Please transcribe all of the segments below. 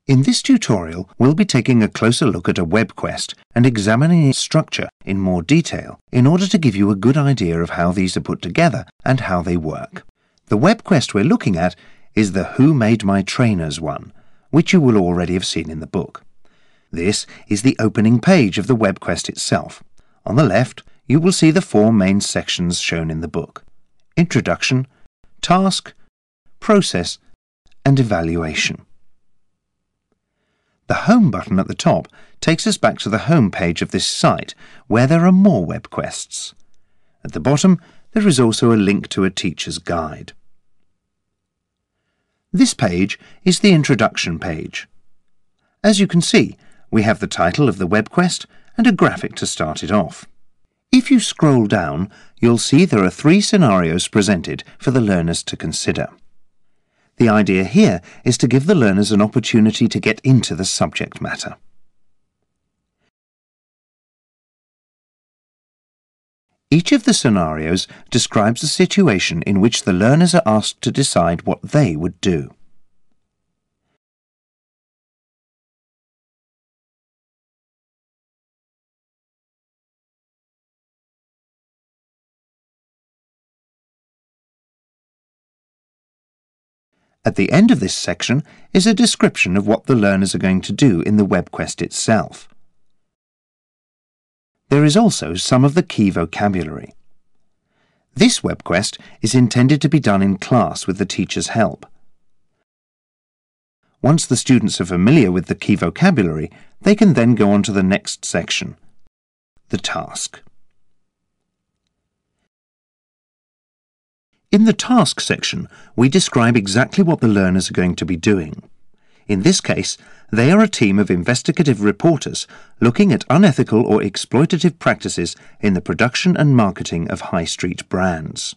In this tutorial, we'll be taking a closer look at a web quest and examining its structure in more detail in order to give you a good idea of how these are put together and how they work. The web quest we're looking at is the Who Made My Trainers one, which you will already have seen in the book. This is the opening page of the web quest itself. On the left, you will see the four main sections shown in the book: Introduction, Task, Process, and Evaluation. The Home button at the top takes us back to the home page of this site, where there are more web quests. At the bottom, there is also a link to a teacher's guide. This page is the introduction page. As you can see, we have the title of the web quest and a graphic to start it off. If you scroll down, you'll see there are 3 scenarios presented for the learners to consider. The idea here is to give the learners an opportunity to get into the subject matter. Each of the scenarios describes a situation in which the learners are asked to decide what they would do. At the end of this section is a description of what the learners are going to do in the web quest itself. There is also some of the key vocabulary. This web quest is intended to be done in class with the teacher's help. Once the students are familiar with the key vocabulary, they can then go on to the next section, the task. In the task section, we describe exactly what the learners are going to be doing. In this case, they are a team of investigative reporters looking at unethical or exploitative practices in the production and marketing of high street brands.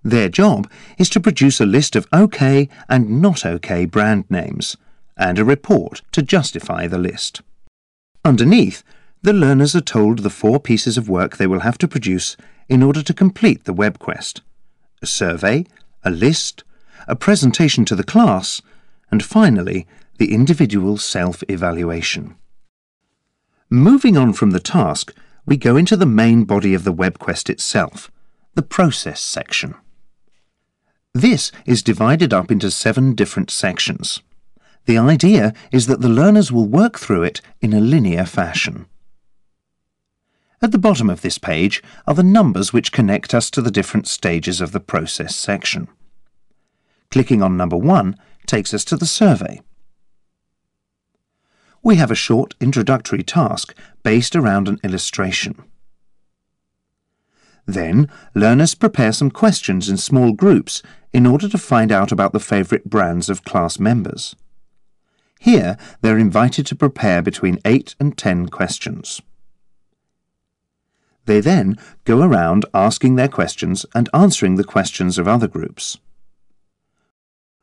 Their job is to produce a list of OK and not OK brand names, and a report to justify the list. Underneath, the learners are told the 4 pieces of work they will have to produce in order to complete the web quest: a survey, a list, a presentation to the class, and finally, the individual self-evaluation. Moving on from the task, we go into the main body of the web quest itself, the process section. This is divided up into 7 different sections. The idea is that the learners will work through it in a linear fashion. At the bottom of this page are the numbers which connect us to the different stages of the process section. Clicking on number 1 takes us to the survey. We have a short introductory task based around an illustration. Then, learners prepare some questions in small groups in order to find out about the favourite brands of class members. Here, they're invited to prepare between 8 and 10 questions. They then go around asking their questions and answering the questions of other groups.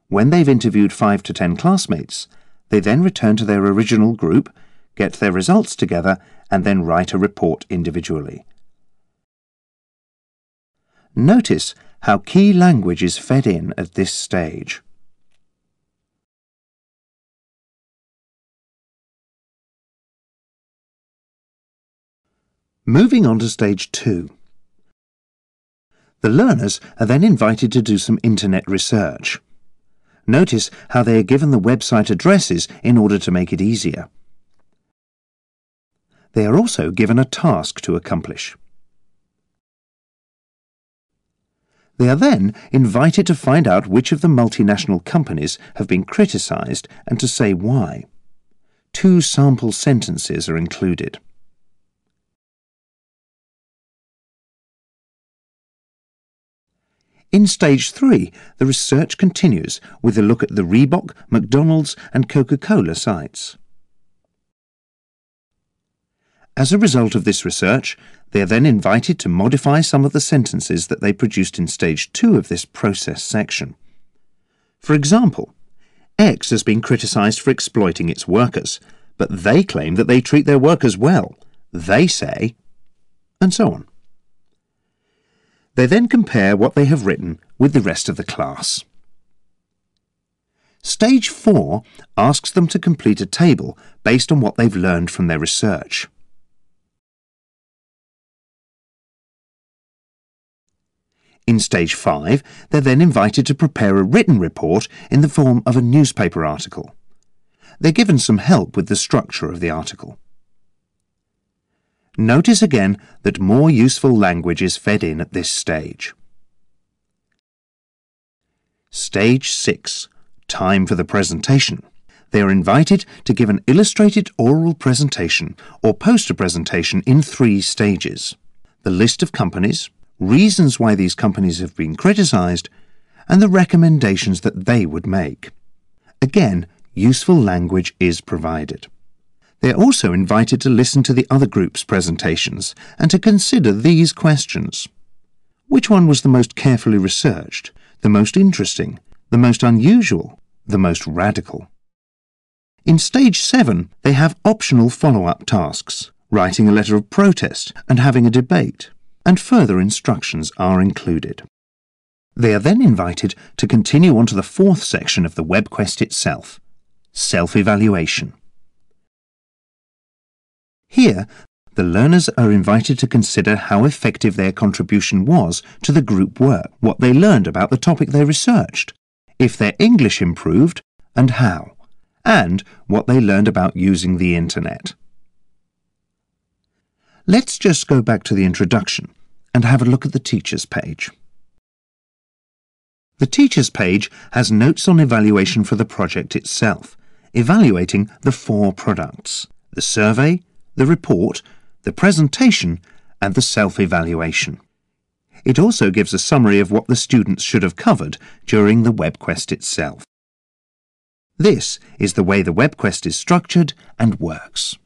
When they've interviewed 5 to 10 classmates, they then return to their original group, get their results together, and then write a report individually. Notice how key language is fed in at this stage. Moving on to stage 2. The learners are then invited to do some internet research. Notice how they are given the website addresses in order to make it easier. They are also given a task to accomplish. They are then invited to find out which of the multinational companies have been criticised and to say why. 2 sample sentences are included. In stage 3, the research continues with a look at the Reebok, McDonald's and Coca-Cola sites. As a result of this research, they are then invited to modify some of the sentences that they produced in stage 2 of this process section. For example, X has been criticised for exploiting its workers, but they claim that they treat their workers well. They say, and so on. They then compare what they have written with the rest of the class. Stage 4 asks them to complete a table based on what they've learned from their research. In Stage 5, they're then invited to prepare a written report in the form of a newspaper article. They're given some help with the structure of the article. Notice again that more useful language is fed in at this stage. Stage 6. Time for the presentation. They are invited to give an illustrated oral presentation or poster presentation in 3 stages. The list of companies, reasons why these companies have been criticised, and the recommendations that they would make. Again, useful language is provided. They are also invited to listen to the other group's presentations and to consider these questions. Which one was the most carefully researched, the most interesting, the most unusual, the most radical? In Stage 7, they have optional follow-up tasks, writing a letter of protest and having a debate, and further instructions are included. They are then invited to continue on to the 4th section of the webquest itself, self-evaluation. Here, the learners are invited to consider how effective their contribution was to the group work, what they learned about the topic they researched, if their English improved and how, and what they learned about using the internet. Let's just go back to the introduction and have a look at the teacher's page. The teacher's page has notes on evaluation for the project itself, evaluating the 4 products: the survey, the report, the presentation, and the self-evaluation. It also gives a summary of what the students should have covered during the webquest itself. This is the way the webquest is structured and works.